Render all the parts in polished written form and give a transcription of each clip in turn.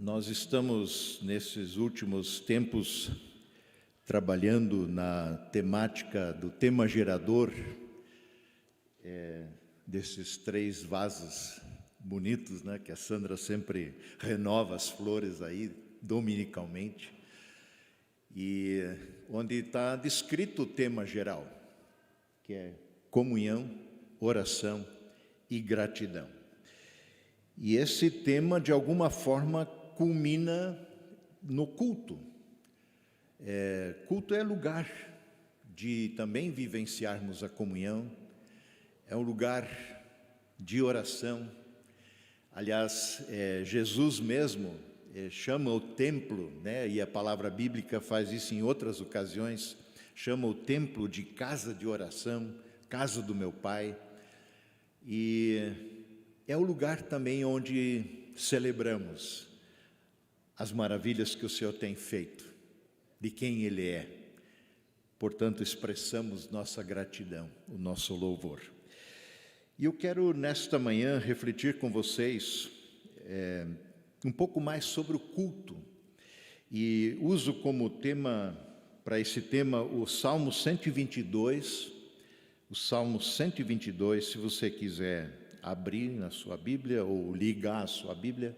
Nós estamos, nesses últimos tempos, trabalhando na temática do tema gerador, desses 3 vasos bonitos, né, que a Sandra sempre renova as flores aí, dominicalmente, e onde está descrito o tema geral, que é comunhão, oração e gratidão. E esse tema, de alguma forma, culmina no culto. Culto é lugar de também vivenciarmos a comunhão, é um lugar de oração. Aliás, Jesus mesmo chama o templo, né, e a palavra bíblica faz isso em outras ocasiões, chama o templo de casa de oração, casa do meu Pai, e é o lugar também onde celebramos as maravilhas que o Senhor tem feito, de quem Ele é. Portanto, expressamos nossa gratidão, o nosso louvor. E eu quero, nesta manhã, refletir com vocês um pouco mais sobre o culto. E uso como tema, para esse tema, o Salmo 122. O Salmo 122, se você quiser abrir na sua Bíblia ou ligar a sua Bíblia,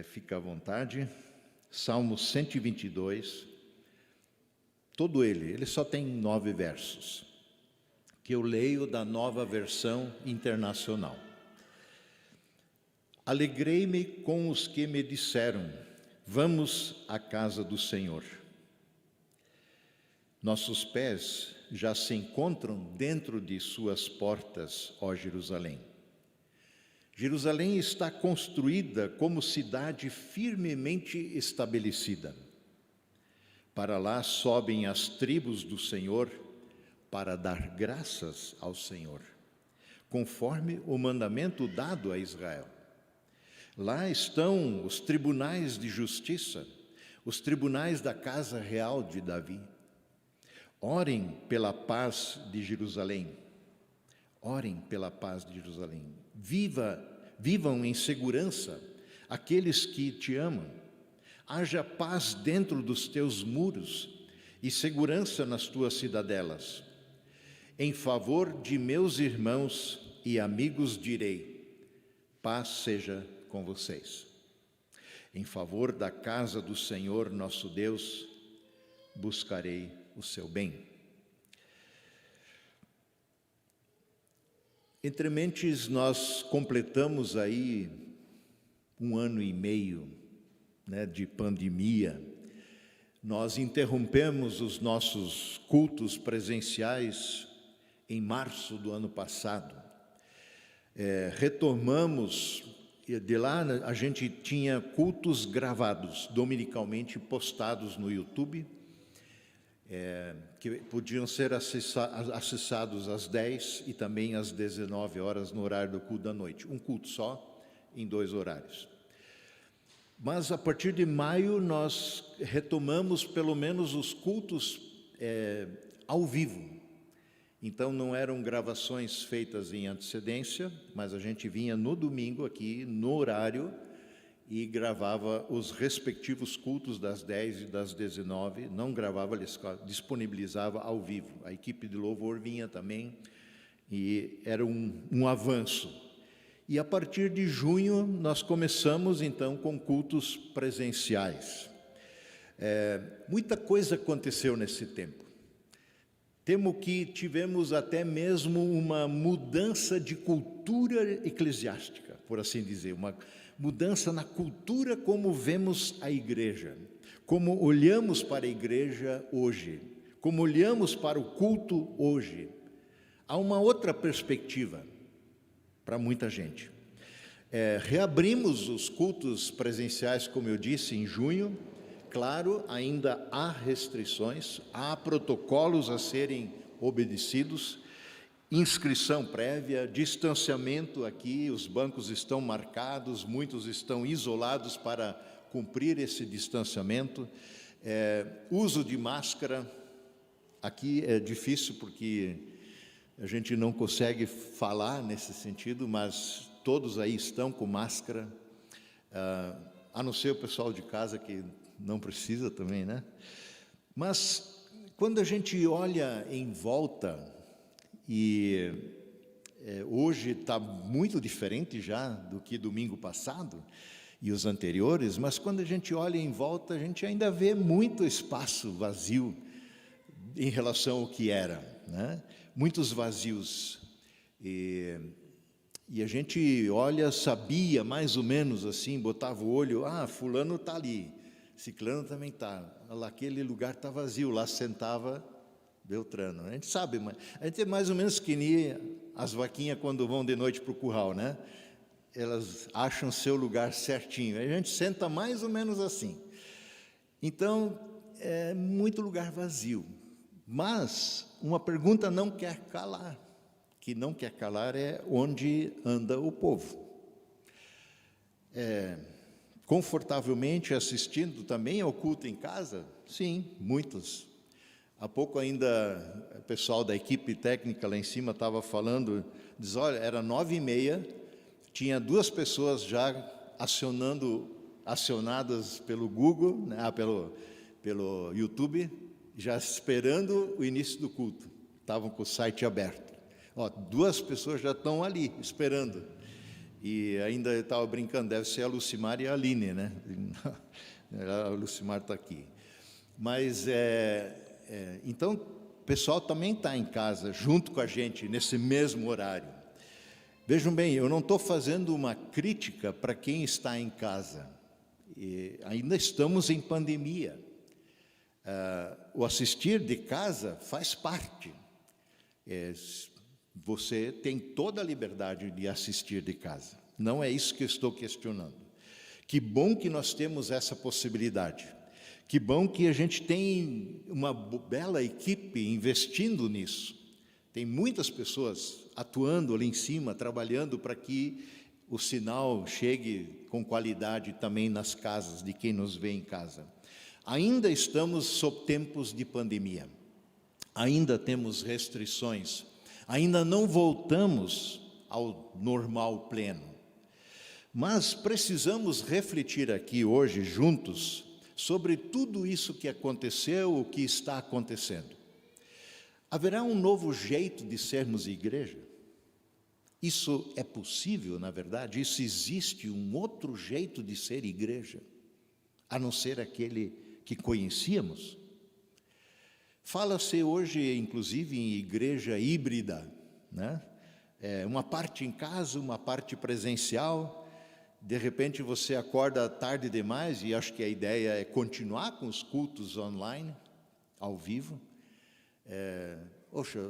fica à vontade. Salmo 122, todo ele só tem 9 versos, que eu leio da Nova Versão Internacional. Alegrei-me com os que me disseram, vamos à casa do Senhor. Nossos pés já se encontram dentro de suas portas, ó Jerusalém. Jerusalém está construída como cidade firmemente estabelecida. Para lá sobem as tribos do Senhor para dar graças ao Senhor, conforme o mandamento dado a Israel. Lá estão os tribunais de justiça, os tribunais da casa real de Davi. Orem pela paz de Jerusalém. Orem pela paz de Jerusalém. Vivam em segurança aqueles que te amam. Haja paz dentro dos teus muros e segurança nas tuas cidadelas. Em favor de meus irmãos e amigos direi, paz seja com vocês. Em favor da casa do Senhor nosso Deus, buscarei o seu bem. Entre mentes, nós completamos aí 1 ano e meio, né, de pandemia. Nós interrompemos os nossos cultos presenciais em março do ano passado. Retomamos, de lá a gente tinha cultos gravados, dominicalmente postados no YouTube, que podiam ser acessados às 10 e também às 19 horas no horário do culto da noite. Um culto só, em 2 horários. Mas a partir de maio nós retomamos pelo menos os cultos ao vivo. Então não eram gravações feitas em antecedência, mas a gente vinha no domingo aqui, no horário, e gravava os respectivos cultos das 10 e das 19, não gravava, disponibilizava ao vivo. A equipe de louvor vinha também, e era um avanço. E a partir de junho, nós começamos então com cultos presenciais. Muita coisa aconteceu nesse tempo. Temo que tivemos até mesmo uma mudança de cultura eclesiástica, por assim dizer, uma mudança na cultura como vemos a igreja, como olhamos para a igreja hoje, como olhamos para o culto hoje. Há uma outra perspectiva para muita gente. Reabrimos os cultos presenciais, como eu disse, em junho. Claro, ainda há restrições, há protocolos a serem obedecidos, inscrição prévia, distanciamento aqui, os bancos estão marcados, muitos estão isolados para cumprir esse distanciamento. Uso de máscara, aqui é difícil porque a gente não consegue falar nesse sentido, mas todos aí estão com máscara. a não ser o pessoal de casa que não precisa também, né? Mas quando a gente olha em volta, e hoje está muito diferente já do que domingo passado e os anteriores, mas quando a gente olha em volta, a gente ainda vê muito espaço vazio em relação ao que era, né? Muitos vazios. E a gente olha, sabia mais ou menos assim, botava o olho, fulano está ali, ciclano também está, lá aquele lugar está vazio, lá sentava Beltrano. A gente sabe, mas a gente é mais ou menos que nem as vaquinhas quando vão de noite para o curral, né? Elas acham seu lugar certinho, a gente senta mais ou menos assim. Então, é muito lugar vazio. Mas uma pergunta não quer calar, que não quer calar é onde anda o povo. Confortavelmente assistindo também ao culto em casa? Sim, muitos. Há pouco ainda o pessoal da equipe técnica lá em cima estava falando, diz, olha, era 9h30, tinha 2 pessoas já acionadas pelo Google, né, pelo YouTube, já esperando o início do culto. Estavam com o site aberto. 2 pessoas já estão ali, esperando. E ainda eu estava brincando, deve ser a Lucimar e a Aline, né? A Lucimar está aqui. Mas, então, o pessoal também está em casa, junto com a gente, nesse mesmo horário. Vejam bem, eu não estou fazendo uma crítica para quem está em casa. Ainda estamos em pandemia. O assistir de casa faz parte. Você tem toda a liberdade de assistir de casa. Não é isso que eu estou questionando. Que bom que nós temos essa possibilidade. Que bom que a gente tem uma bela equipe investindo nisso. Tem muitas pessoas atuando ali em cima, trabalhando para que o sinal chegue com qualidade também nas casas de quem nos vê em casa. Ainda estamos sob tempos de pandemia. Ainda temos restrições. Ainda não voltamos ao normal pleno. Mas precisamos refletir aqui hoje juntos sobre tudo isso que aconteceu, o que está acontecendo. Haverá um novo jeito de sermos igreja? Isso é possível, na verdade? Isso existe um outro jeito de ser igreja, a não ser aquele que conhecíamos? Fala-se hoje, inclusive, em igreja híbrida, né? Uma parte em casa, uma parte presencial. De repente você acorda tarde demais, e acho que a ideia é continuar com os cultos online, ao vivo.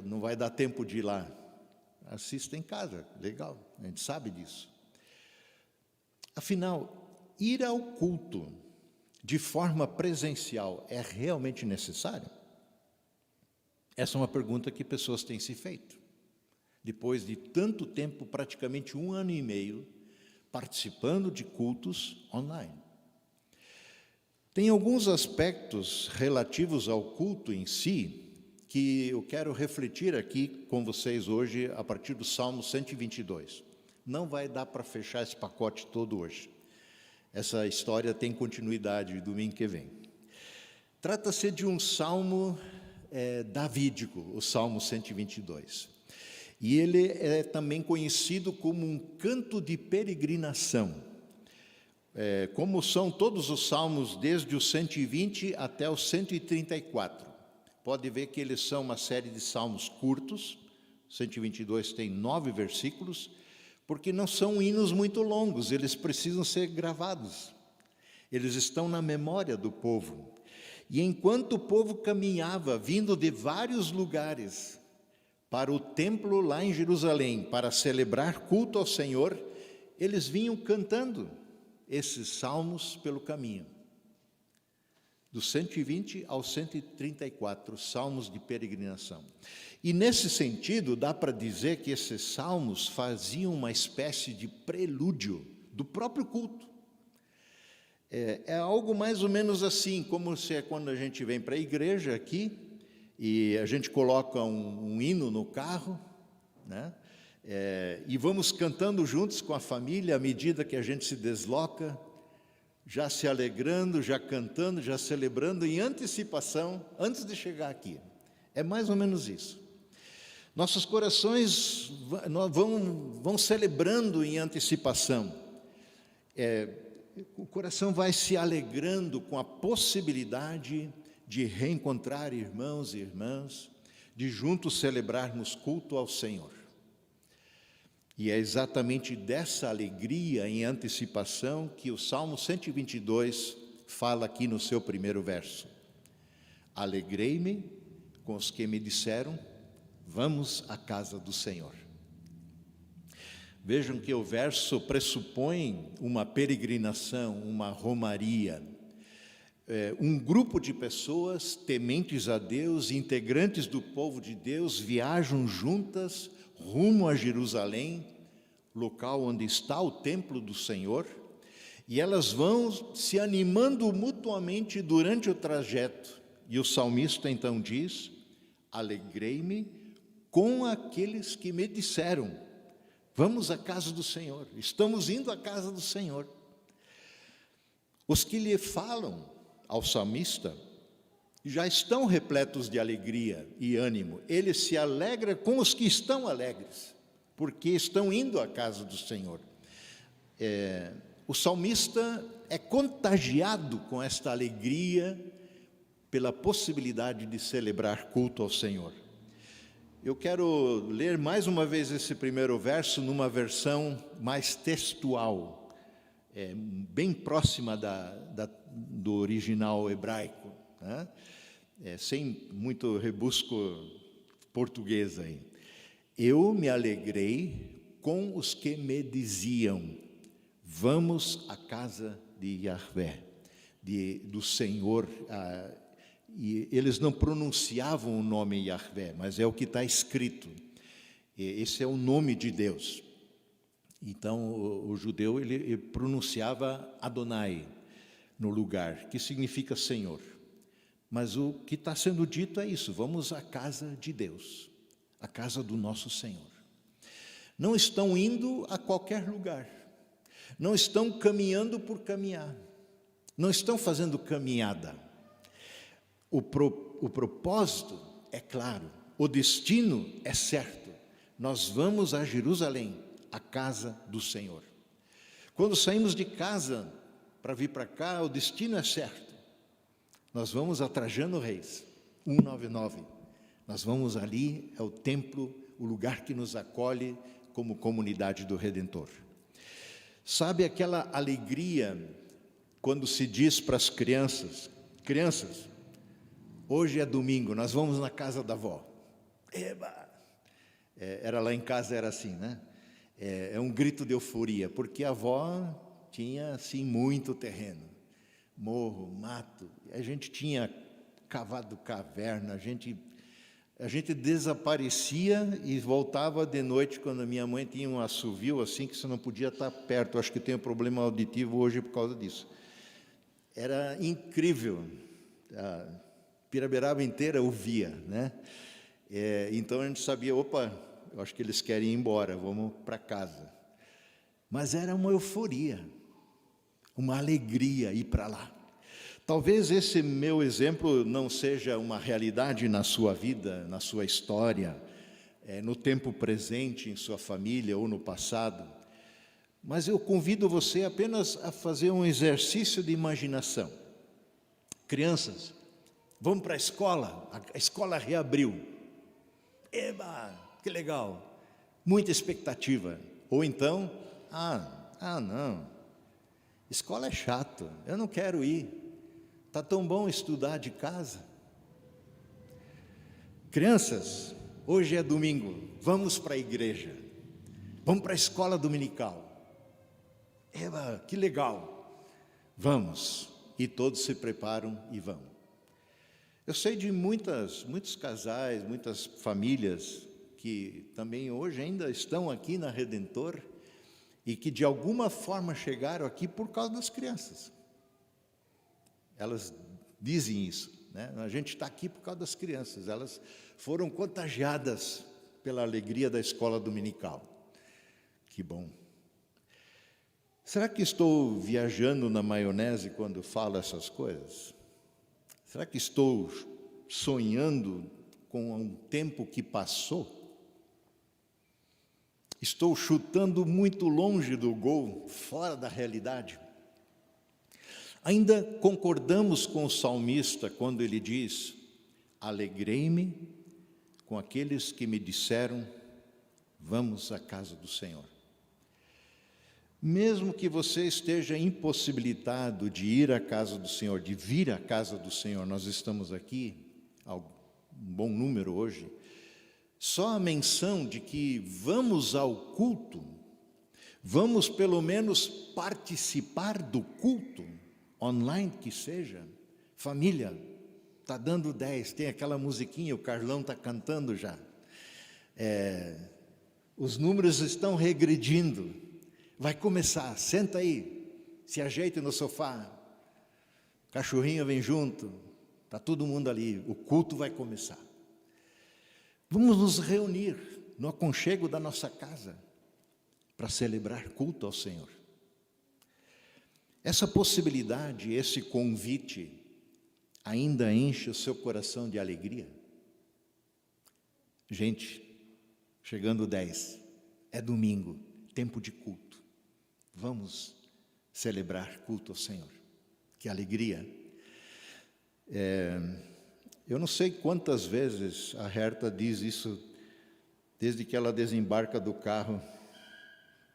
Não vai dar tempo de ir lá. Assista em casa, legal, a gente sabe disso. Afinal, ir ao culto de forma presencial é realmente necessário? Essa é uma pergunta que pessoas têm se feito. Depois de tanto tempo, praticamente 1 ano e meio, participando de cultos online. Tem alguns aspectos relativos ao culto em si, que eu quero refletir aqui com vocês hoje, a partir do Salmo 122. Não vai dar para fechar esse pacote todo hoje. Essa história tem continuidade domingo que vem. Trata-se de um salmo davídico, o Salmo 122. E ele é também conhecido como um canto de peregrinação. Como são todos os salmos, desde o 120 até o 134. Pode ver que eles são uma série de salmos curtos. 122 tem 9 versículos, porque não são hinos muito longos, eles precisam ser gravados. Eles estão na memória do povo. E enquanto o povo caminhava, vindo de vários lugares, para o templo lá em Jerusalém, para celebrar culto ao Senhor, eles vinham cantando esses salmos pelo caminho. Do 120 ao 134, salmos de peregrinação. E nesse sentido, dá para dizer que esses salmos faziam uma espécie de prelúdio do próprio culto. É algo mais ou menos assim, como se é quando a gente vem para a igreja aqui, e a gente coloca um hino no carro, né? E vamos cantando juntos com a família à medida que a gente se desloca, já se alegrando, já cantando, já celebrando em antecipação, antes de chegar aqui. É mais ou menos isso. Nossos corações vão celebrando em antecipação. O coração vai se alegrando com a possibilidade de reencontrar irmãos e irmãs, de juntos celebrarmos culto ao Senhor. E é exatamente dessa alegria em antecipação que o Salmo 122 fala aqui no seu primeiro verso. Alegrei-me com os que me disseram, vamos à casa do Senhor. Vejam que o verso pressupõe uma peregrinação, uma romaria. Um grupo de pessoas tementes a Deus, integrantes do povo de Deus, viajam juntas rumo a Jerusalém, local onde está o templo do Senhor, e elas vão se animando mutuamente durante o trajeto. E o salmista então diz, alegrei-me com aqueles que me disseram, vamos à casa do Senhor, estamos indo à casa do Senhor. Os que lhe falam ao salmista já estão repletos de alegria e ânimo. Ele se alegra com os que estão alegres, porque estão indo à casa do Senhor. O salmista é contagiado com esta alegria pela possibilidade de celebrar culto ao Senhor. Eu quero ler mais uma vez esse primeiro verso numa versão mais textual, bem próxima do original hebraico, né? Sem muito rebusco português aí. Eu me alegrei com os que me diziam, vamos à casa de Yahvé, do Senhor. E eles não pronunciavam o nome Yahvé, mas é o que está escrito. Esse é o nome de Deus. Então, o judeu ele pronunciava Adonai no lugar, que significa Senhor. Mas o que está sendo dito é isso, vamos à casa de Deus, à casa do nosso Senhor. Não estão indo a qualquer lugar, não estão caminhando por caminhar, não estão fazendo caminhada. O propósito é claro, o destino é certo, nós vamos a Jerusalém, a casa do Senhor. Quando saímos de casa para vir para cá, o destino é certo. Nós vamos a Trajano Reis, 199. Nós vamos ali, é o templo, o lugar que nos acolhe como comunidade do Redentor. Sabe aquela alegria quando se diz para as crianças, hoje é domingo, nós vamos na casa da avó. Eba! Era lá em casa, era assim, né? É um grito de euforia, porque a avó tinha, assim, muito terreno. Morro, mato, a gente tinha cavado caverna, a gente desaparecia e voltava de noite, quando a minha mãe tinha um assovio assim, que você não podia estar perto. Acho que tem um problema auditivo hoje por causa disso. Era incrível, a Piraberaba inteira ouvia, né? Então a gente sabia, opa, eu acho que eles querem ir embora, vamos para casa. Mas era uma euforia, uma alegria ir para lá. Talvez esse meu exemplo não seja uma realidade na sua vida, na sua história, no tempo presente, em sua família ou no passado, mas eu convido você apenas a fazer um exercício de imaginação. Crianças, vamos para a escola reabriu. Eba, que legal, muita expectativa. Ou então, não, escola é chato, eu não quero ir, está tão bom estudar de casa. Crianças, hoje é domingo, vamos para a igreja, vamos para a escola dominical. Eba, que legal, vamos. E todos se preparam e vão. Eu sei de muitos casais, muitas famílias que também hoje ainda estão aqui na Redentor e que de alguma forma chegaram aqui por causa das crianças. Elas dizem isso, né? A gente está aqui por causa das crianças, elas foram contagiadas pela alegria da escola dominical. Que bom. Será que estou viajando na maionese quando falo essas coisas? Será que estou sonhando com um tempo que passou? Estou chutando muito longe do gol, fora da realidade? Ainda concordamos com o salmista quando ele diz: alegrei-me com aqueles que me disseram, vamos à casa do Senhor. Mesmo que você esteja impossibilitado de ir à casa do Senhor, de vir à casa do Senhor, nós estamos aqui, um bom número hoje, só a menção de que vamos ao culto, vamos pelo menos participar do culto, online que seja, família, está dando 10, tem aquela musiquinha, o Carlão está cantando já, os números estão regredindo, vai começar, senta aí, se ajeite no sofá, cachorrinho vem junto, está todo mundo ali, o culto vai começar. Vamos nos reunir no aconchego da nossa casa para celebrar culto ao Senhor. Essa possibilidade, esse convite, ainda enche o seu coração de alegria? Gente, chegando 10, é domingo, tempo de culto. Vamos celebrar culto ao Senhor. Que alegria! Eu não sei quantas vezes a Herta diz isso, desde que ela desembarca do carro,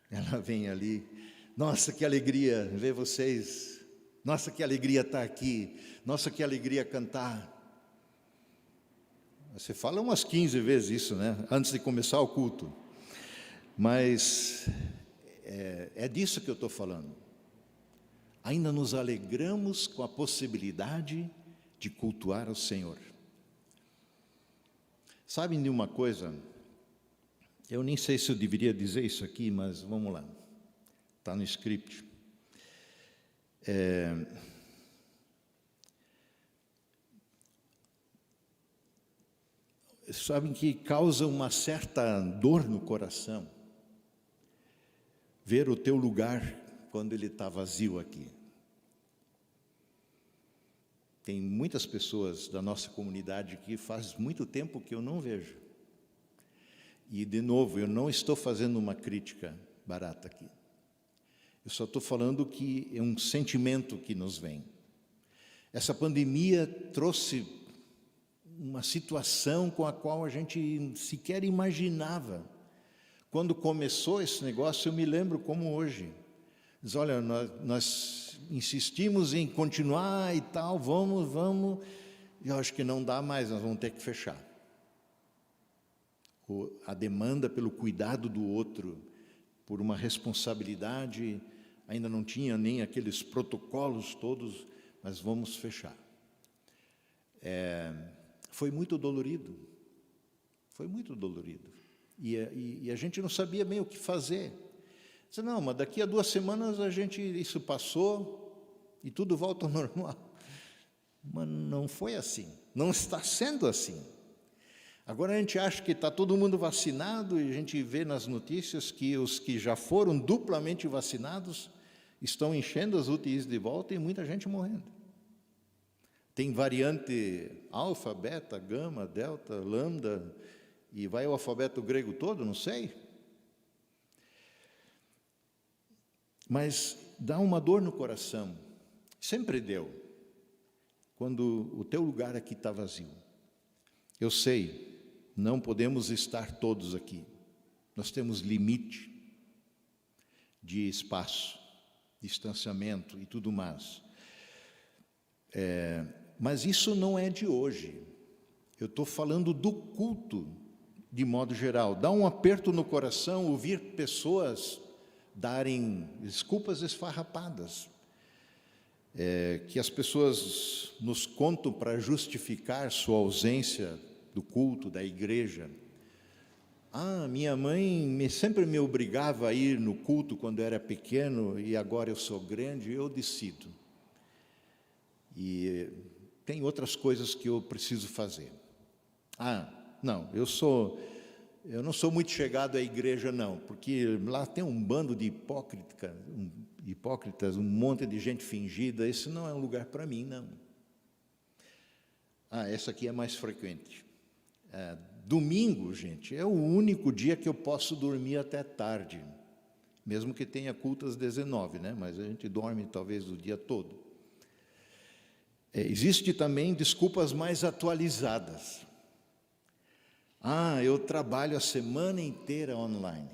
ela vem ali, nossa, que alegria ver vocês, nossa, que alegria estar aqui, nossa, que alegria cantar. Você fala umas 15 vezes isso, né? Antes de começar o culto. Mas é disso que eu estou falando. Ainda nos alegramos com a possibilidade de cultuar ao Senhor. Sabem de uma coisa? Eu nem sei se eu deveria dizer isso aqui, mas vamos lá. Está no script. Sabem que causa uma certa dor no coração ver o teu lugar quando ele está vazio aqui. Tem muitas pessoas da nossa comunidade que faz muito tempo que eu não vejo. E, de novo, eu não estou fazendo uma crítica barata aqui. Eu só estou falando que é um sentimento que nos vem. Essa pandemia trouxe uma situação com a qual a gente sequer imaginava. Quando começou esse negócio, eu me lembro como hoje. Diz, olha, nós insistimos em continuar e tal, vamos. Eu acho que não dá mais, nós vamos ter que fechar. A demanda pelo cuidado do outro, por uma responsabilidade, ainda não tinha nem aqueles protocolos todos, mas vamos fechar. Foi muito dolorido, e a gente não sabia bem o que fazer. Disse, não, mas daqui a 2 semanas isso passou e tudo volta ao normal. Mas não foi assim, não está sendo assim. Agora a gente acha que está todo mundo vacinado e a gente vê nas notícias que os que já foram duplamente vacinados estão enchendo as UTIs de volta e muita gente morrendo. Tem variante alfa, beta, gama, delta, lambda, e vai o alfabeto grego todo, não sei. Mas dá uma dor no coração, sempre deu, quando o teu lugar aqui está vazio. Eu sei, não podemos estar todos aqui, nós temos limite de espaço, distanciamento e tudo mais. Mas isso não é de hoje, eu estou falando do culto de modo geral. Dá um aperto no coração ouvir pessoas darem desculpas esfarrapadas, que as pessoas nos contam para justificar sua ausência do culto, da igreja. Minha mãe sempre me obrigava a ir no culto quando eu era pequeno e agora eu sou grande, eu decido. E tem outras coisas que eu preciso fazer. Não, eu sou Eu não sou muito chegado à igreja, não, porque lá tem um bando de hipócritas, um monte de gente fingida. Esse não é um lugar para mim, não. Essa aqui é mais frequente. Domingo, gente, é o único dia que eu posso dormir até tarde, mesmo que tenha culto às 19, né? Mas a gente dorme talvez o dia todo. Existe também desculpas mais atualizadas. Eu trabalho a semana inteira online.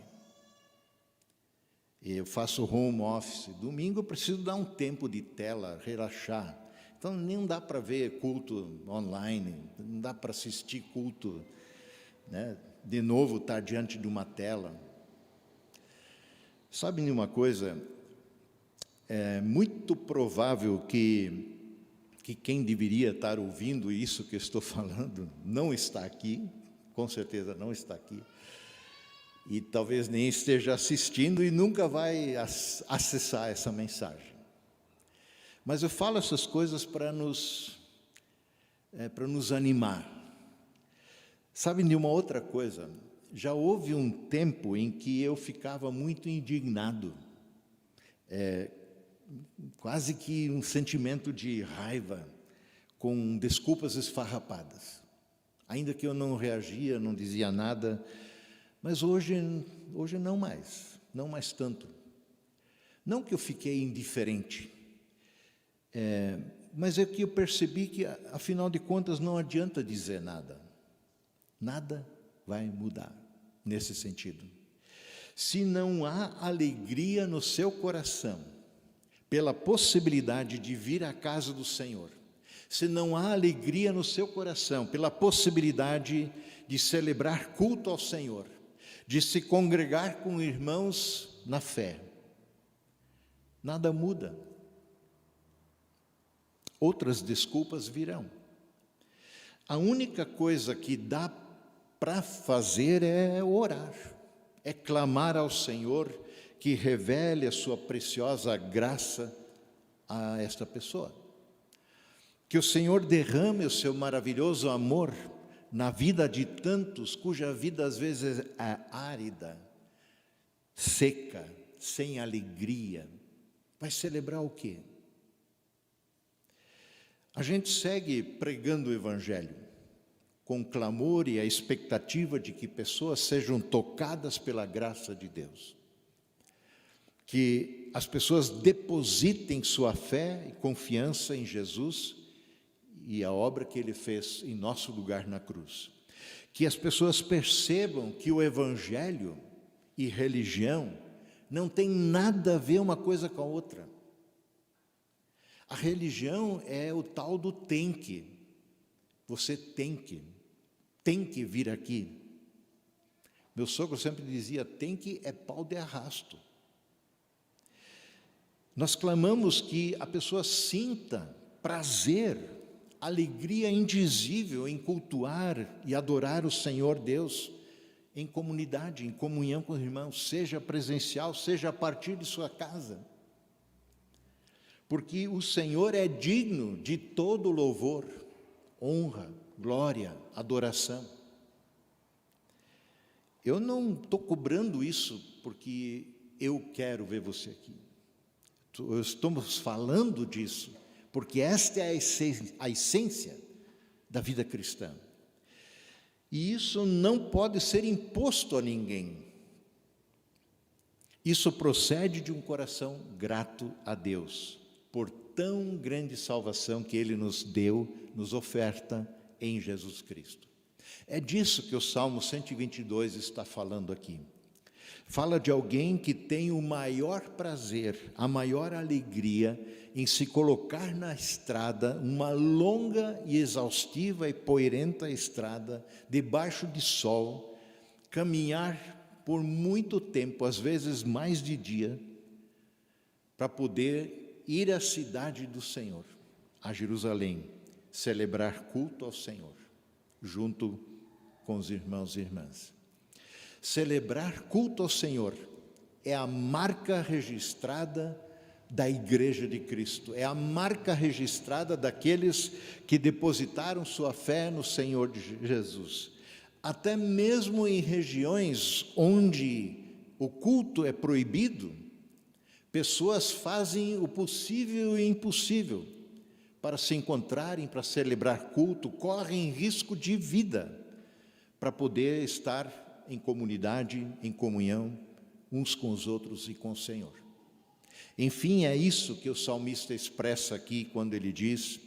Eu faço home office. Domingo eu preciso dar um tempo de tela, relaxar. Então, nem dá para ver culto online, não dá para assistir culto, né? De novo, estar diante de uma tela. Sabe de uma coisa? É muito provável que quem deveria estar ouvindo isso que eu estou falando não está aqui, com certeza não está aqui, e talvez nem esteja assistindo e nunca vai acessar essa mensagem. Mas eu falo essas coisas para nos animar. Sabe de uma outra coisa? Já houve um tempo em que eu ficava muito indignado, quase que um sentimento de raiva, com desculpas esfarrapadas. Ainda que eu não reagia, não dizia nada, mas hoje não mais tanto. Não que eu fiquei indiferente, mas é que eu percebi que, afinal de contas, não adianta dizer nada. Nada vai mudar nesse sentido. Se não há alegria no seu coração pela possibilidade de vir à casa do Senhor, se não há alegria no seu coração pela possibilidade de celebrar culto ao Senhor, de se congregar com irmãos na fé, nada muda. Outras desculpas virão. A única coisa que dá para fazer é orar, é clamar ao Senhor que revele a sua preciosa graça a esta pessoa. Que o Senhor derrame o seu maravilhoso amor na vida de tantos cuja vida às vezes é árida, seca, sem alegria. Vai celebrar o quê? A gente segue pregando o Evangelho com clamor e a expectativa de que pessoas sejam tocadas pela graça de Deus. Que as pessoas depositem sua fé e confiança em Jesus e a obra que Ele fez em nosso lugar na cruz. Que as pessoas percebam que o Evangelho e religião não tem nada a ver uma coisa com a outra. A religião é o tal do tem que. Você tem que vir aqui. Meu sogro sempre dizia, tem que é pau de arrasto. Nós clamamos que a pessoa sinta prazer, alegria indizível em cultuar e adorar o Senhor Deus em comunidade, em comunhão com os irmãos, seja presencial, seja a partir de sua casa. Porque o Senhor é digno de todo louvor, honra, glória, adoração. Eu não estou cobrando isso porque eu quero ver você aqui. Estamos falando disso porque esta é a essência da vida cristã. E isso não pode ser imposto a ninguém. Isso procede de um coração grato a Deus por tão grande salvação que Ele nos deu, nos oferta em Jesus Cristo. É disso que o Salmo 122 está falando aqui. Fala de alguém que tem o maior prazer, a maior alegria em se colocar na estrada, uma longa e exaustiva e poeirenta estrada, debaixo de sol, caminhar por muito tempo, às vezes mais de dia, para poder ir à cidade do Senhor, a Jerusalém, celebrar culto ao Senhor, junto com os irmãos e irmãs. Celebrar culto ao Senhor é a marca registrada da Igreja de Cristo, é a marca registrada daqueles que depositaram sua fé no Senhor Jesus. até mesmo em regiões onde o culto é proibido, pessoas fazem o possível e impossível para se encontrarem, para celebrar culto, correm risco de vida para poder estar em comunidade, em comunhão, uns com os outros e com o Senhor. Enfim, é isso que o salmista expressa aqui quando ele diz: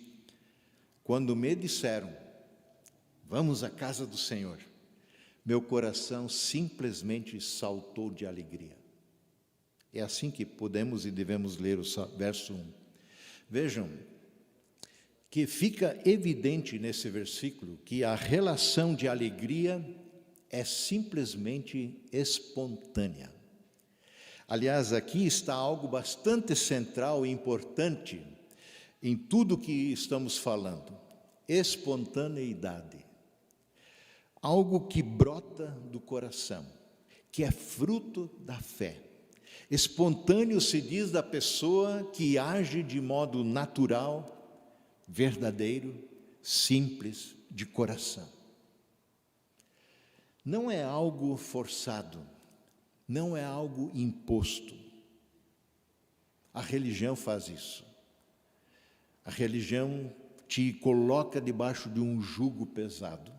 quando me disseram, vamos à casa do Senhor, meu coração simplesmente saltou de alegria. É assim que podemos e devemos ler o verso 1. Vejam que fica evidente nesse versículo que a relação de alegria é simplesmente espontânea. Aliás, aqui está algo bastante central e importante em tudo que estamos falando: espontaneidade. Algo que brota do coração, que é fruto da fé. Espontâneo se diz da pessoa que age de modo natural, verdadeiro, simples, de coração. Não é algo forçado, não é algo imposto. A religião faz isso. A religião te coloca debaixo de um jugo pesado.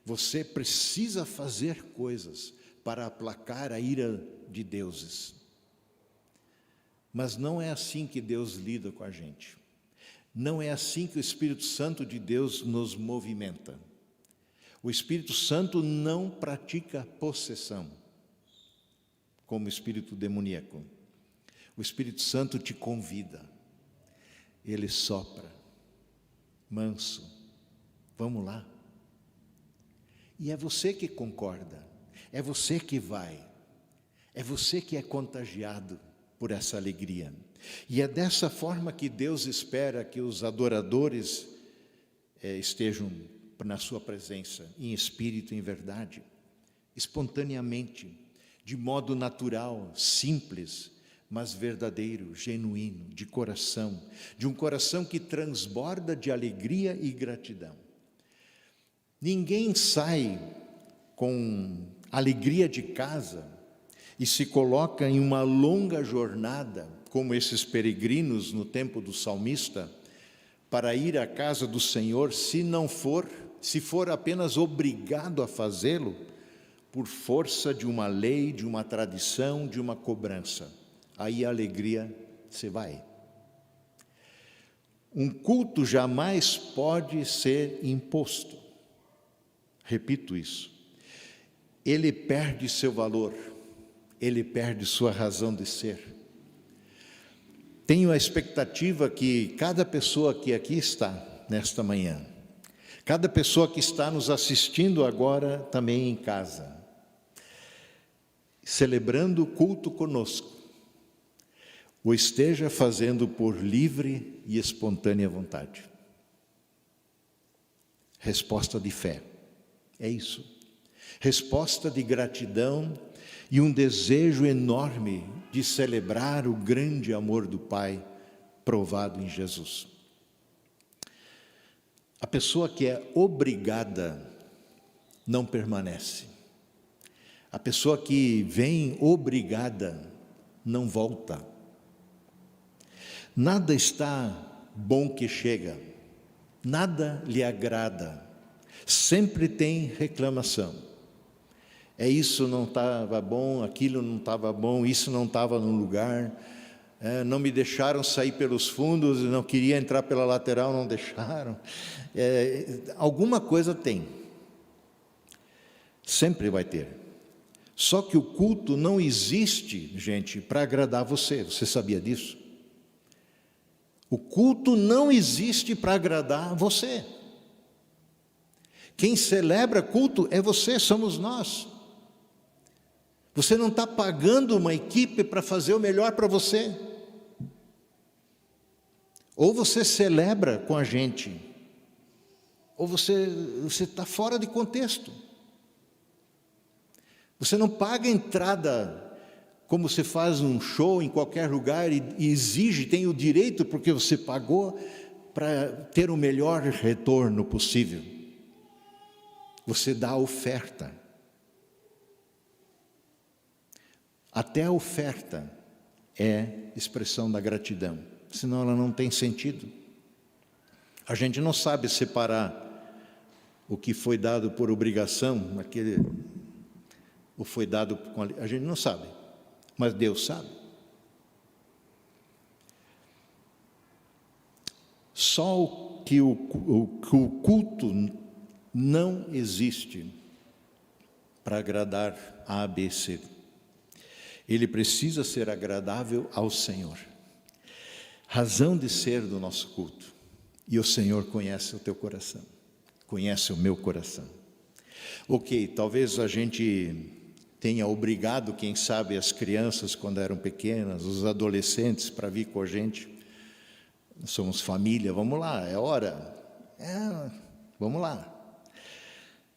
Você precisa fazer coisas para aplacar a ira de deuses. Mas não é assim que Deus lida com a gente. Não é assim que o Espírito Santo de Deus nos movimenta. O Espírito Santo não pratica possessão, como o espírito demoníaco. O Espírito Santo te convida. Ele sopra, manso. Vamos lá. E é você que concorda, é você que vai, é você que é contagiado por essa alegria. E é dessa forma que Deus espera que os adoradores estejam na sua presença, em espírito e em verdade, espontaneamente, de modo natural, simples, mas verdadeiro, genuíno, de coração, de um coração que transborda de alegria e gratidão. Ninguém sai com alegria de casa e se coloca em uma longa jornada, como esses peregrinos no tempo do salmista, para ir à casa do Senhor, se for apenas obrigado a fazê-lo, por força de uma lei, de uma tradição, de uma cobrança. Aí a alegria se vai. Um culto jamais pode ser imposto. Repito isso. Ele perde seu valor, ele perde sua razão de ser. Tenho a expectativa que cada pessoa que aqui está, nesta manhã, cada pessoa que está nos assistindo agora também em casa, celebrando o culto conosco, o esteja fazendo por livre e espontânea vontade. Resposta de fé. É isso. Resposta de gratidão e um desejo enorme de celebrar o grande amor do Pai provado em Jesus. A pessoa que é obrigada não permanece. A pessoa que vem obrigada não volta. Nada está bom que chega, nada lhe agrada, sempre tem reclamação. Isso não estava bom, aquilo não estava bom, isso não estava no lugar, não me deixaram sair pelos fundos, não queria entrar pela lateral, não deixaram. Alguma coisa tem, sempre vai ter. Só que o culto não existe, gente, para agradar você sabia disso? O culto não existe para agradar você. Quem celebra culto é você, somos nós. Você não está pagando uma equipe para fazer o melhor para você. Ou você celebra com a gente, ou você está fora de contexto. Você não paga entrada como você faz um show em qualquer lugar e exige, tem o direito, porque você pagou, para ter o melhor retorno possível. Você dá a oferta. Até a oferta é expressão da gratidão, senão ela não tem sentido. A gente não sabe separar o que foi dado por obrigação, o foi dado com a gente não sabe, mas Deus sabe. Só que o culto não existe para agradar a ABC. Ele precisa ser agradável ao Senhor. Razão de ser do nosso culto. E o Senhor conhece o teu coração. Conhece o meu coração. Ok, talvez a gente tenha obrigado, quem sabe, as crianças quando eram pequenas, os adolescentes para vir com a gente. Somos família, vamos lá, é hora. Vamos lá.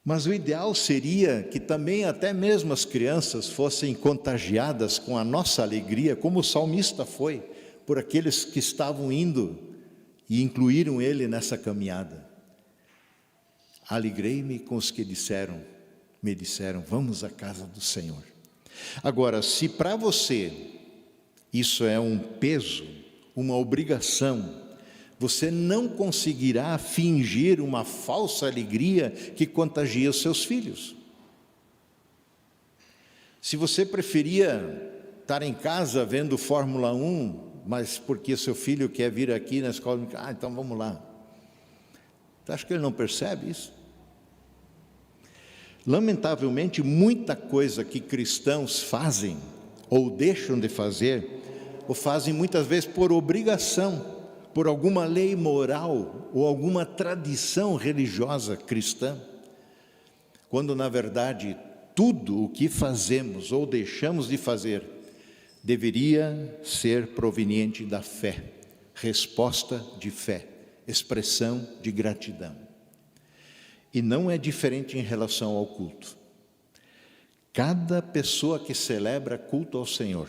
Mas o ideal seria que também até mesmo as crianças fossem contagiadas com a nossa alegria, como o salmista foi, por aqueles que estavam indo e incluíram ele nessa caminhada. Alegrei-me com os que me disseram, vamos à casa do Senhor. Agora, se para você isso é um peso, uma obrigação, você não conseguirá fingir uma falsa alegria que contagia os seus filhos. Se você preferia estar em casa vendo Fórmula 1, mas porque seu filho quer vir aqui na escola, então vamos lá. Você acha que ele não percebe isso? Lamentavelmente, muita coisa que cristãos fazem ou deixam de fazer, ou fazem muitas vezes por obrigação, por alguma lei moral ou alguma tradição religiosa cristã, quando na verdade tudo o que fazemos ou deixamos de fazer deveria ser proveniente da fé, resposta de fé, expressão de gratidão. E não é diferente em relação ao culto. Cada pessoa que celebra culto ao Senhor,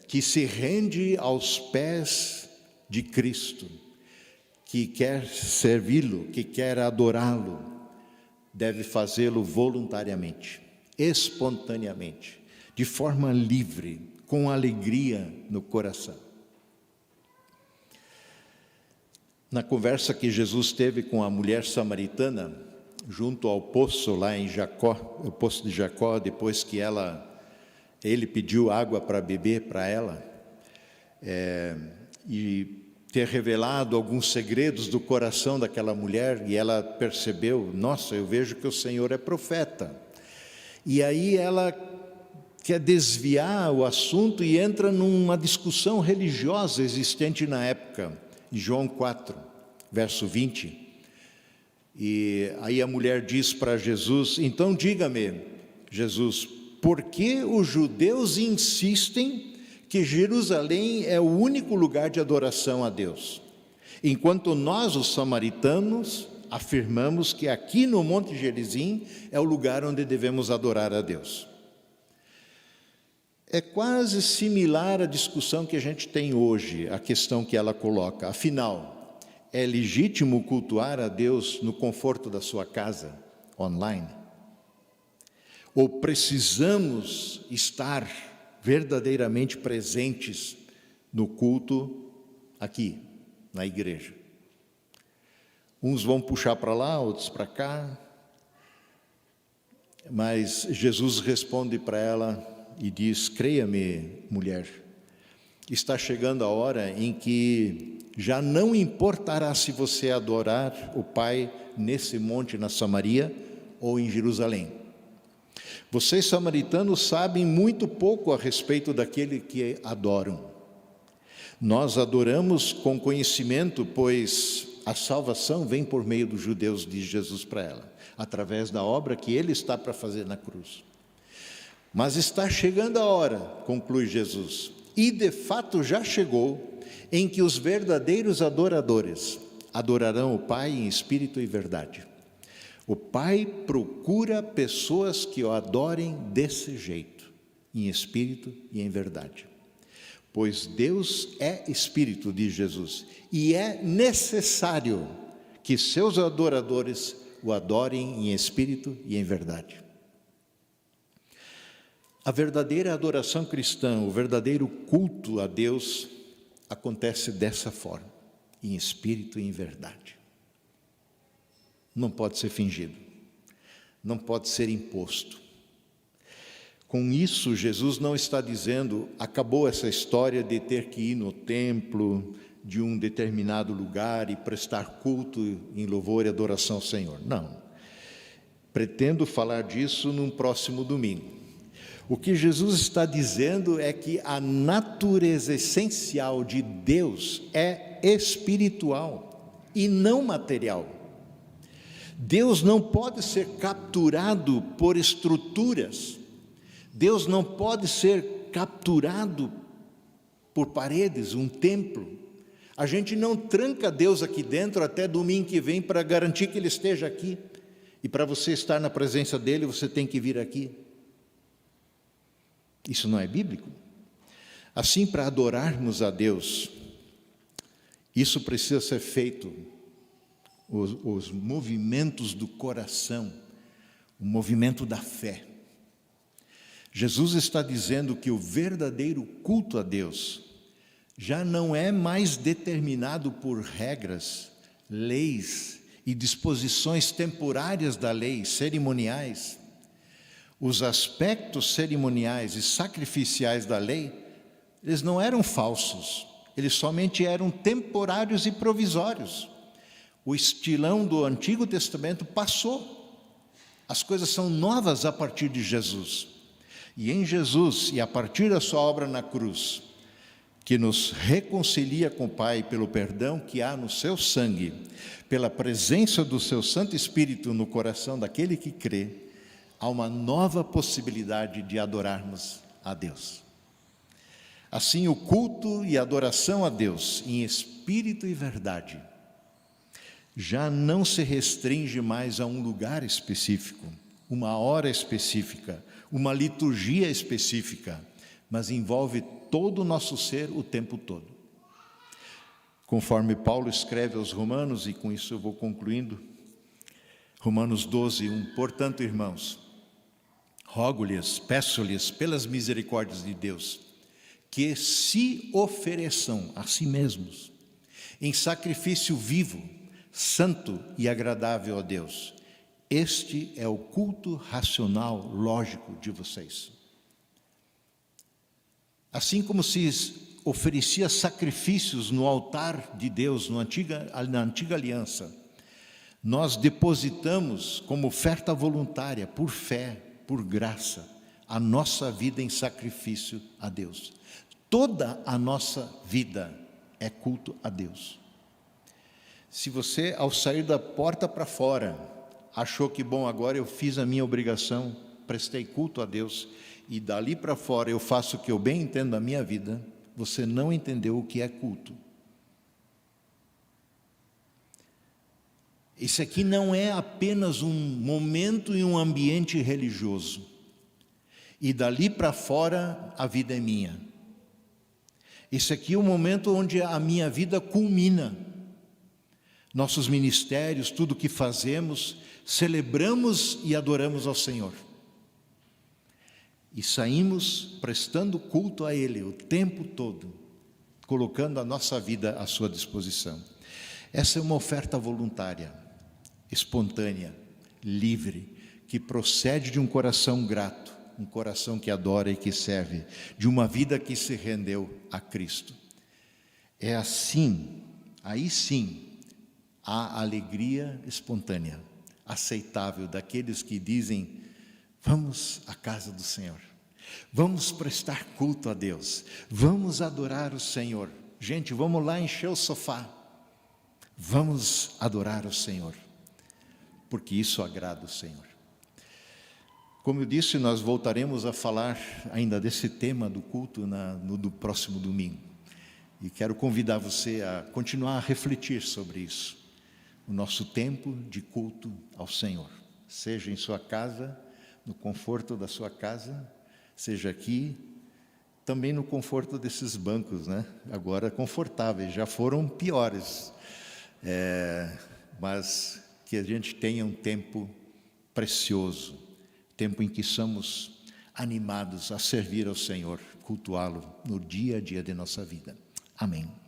que se rende aos pés de Cristo, que quer servi-lo, que quer adorá-lo, deve fazê-lo voluntariamente, espontaneamente, de forma livre, com alegria no coração. Na conversa que Jesus teve com a mulher samaritana, junto ao poço lá em Jacó, o poço de Jacó, depois que ele pediu água para beber para ela, e ter revelado alguns segredos do coração daquela mulher, e ela percebeu, nossa, eu vejo que o Senhor é profeta. E aí ela quer desviar o assunto e entra numa discussão religiosa existente na época, em João 4, verso 20. E aí a mulher diz para Jesus, então diga-me, Jesus, por que os judeus insistem que Jerusalém é o único lugar de adoração a Deus, enquanto nós, os samaritanos, afirmamos que aqui no Monte Gerizim é o lugar onde devemos adorar a Deus? É quase similar à discussão que a gente tem hoje, a questão que ela coloca. Afinal, é legítimo cultuar a Deus no conforto da sua casa, online? Ou precisamos estar verdadeiramente presentes no culto aqui, na igreja? Uns vão puxar para lá, outros para cá, mas Jesus responde para ela e diz, creia-me, mulher, está chegando a hora em que já não importará se você adorar o Pai nesse monte na Samaria ou em Jerusalém. Vocês samaritanos sabem muito pouco a respeito daquele que adoram. Nós adoramos com conhecimento, pois a salvação vem por meio dos judeus, diz Jesus para ela, através da obra que ele está para fazer na cruz. Mas está chegando a hora, conclui Jesus, e de fato já chegou, em que os verdadeiros adoradores adorarão o Pai em espírito e verdade. O Pai procura pessoas que o adorem desse jeito, em espírito e em verdade. Pois Deus é espírito, diz Jesus, e é necessário que seus adoradores o adorem em espírito e em verdade. A verdadeira adoração cristã, o verdadeiro culto a Deus, acontece dessa forma, em espírito e em verdade. Não pode ser fingido, não pode ser imposto. Com isso, Jesus não está dizendo, acabou essa história de ter que ir no templo de um determinado lugar e prestar culto em louvor e adoração ao Senhor. Não. Pretendo falar disso num próximo domingo. O que Jesus está dizendo é que a natureza essencial de Deus é espiritual e não material. Deus não pode ser capturado por estruturas. Deus não pode ser capturado por paredes, um templo. A gente não tranca Deus aqui dentro até domingo que vem para garantir que Ele esteja aqui. E para você estar na presença dEle, você tem que vir aqui. Isso não é bíblico? Assim, para adorarmos a Deus, isso precisa ser feito, os movimentos do coração, o movimento da fé. Jesus está dizendo que o verdadeiro culto a Deus já não é mais determinado por regras, leis e disposições temporárias da lei, cerimoniais. Os aspectos cerimoniais e sacrificiais da lei, eles não eram falsos, eles somente eram temporários e provisórios. O estilão do Antigo Testamento passou. As coisas são novas a partir de Jesus. E em Jesus, e a partir da sua obra na cruz, que nos reconcilia com o Pai pelo perdão que há no seu sangue, pela presença do seu Santo Espírito no coração daquele que crê, há uma nova possibilidade de adorarmos a Deus. Assim, o culto e a adoração a Deus, em espírito e verdade, já não se restringe mais a um lugar específico, uma hora específica, uma liturgia específica, mas envolve todo o nosso ser o tempo todo. Conforme Paulo escreve aos Romanos, e com isso eu vou concluindo, Romanos 12, 1, portanto, irmãos, rogo-lhes, peço-lhes, pelas misericórdias de Deus, que se ofereçam a si mesmos, em sacrifício vivo, santo e agradável a Deus. Este é o culto racional, lógico de vocês. Assim como se oferecia sacrifícios no altar de Deus, na antiga aliança, nós depositamos como oferta voluntária, por fé, por graça, a nossa vida em sacrifício a Deus. Toda a nossa vida é culto a Deus. Se você, ao sair da porta para fora, achou que, bom, agora eu fiz a minha obrigação, prestei culto a Deus, e dali para fora eu faço o que eu bem entendo da minha vida, você não entendeu o que é culto. Isso aqui não é apenas um momento e um ambiente religioso. E dali para fora a vida é minha. Esse aqui é o momento onde a minha vida culmina. Nossos ministérios, tudo o que fazemos, celebramos e adoramos ao Senhor. E saímos prestando culto a Ele o tempo todo, colocando a nossa vida à sua disposição. Essa é uma oferta voluntária, espontânea, livre, que procede de um coração grato, um coração que adora e que serve, de uma vida que se rendeu a Cristo. É assim, aí sim, a alegria espontânea, aceitável daqueles que dizem: vamos à casa do Senhor, vamos prestar culto a Deus, vamos adorar o Senhor. Gente, vamos lá encher o sofá, vamos adorar o Senhor, porque isso agrada o Senhor. Como eu disse, nós voltaremos a falar ainda desse tema do culto no próximo domingo. E quero convidar você a continuar a refletir sobre isso. O nosso tempo de culto ao Senhor, seja em sua casa, no conforto da sua casa, seja aqui, também no conforto desses bancos, né? Agora confortáveis, já foram piores. Mas que a gente tenha um tempo precioso, tempo em que somos animados a servir ao Senhor, cultuá-lo no dia a dia de nossa vida. Amém.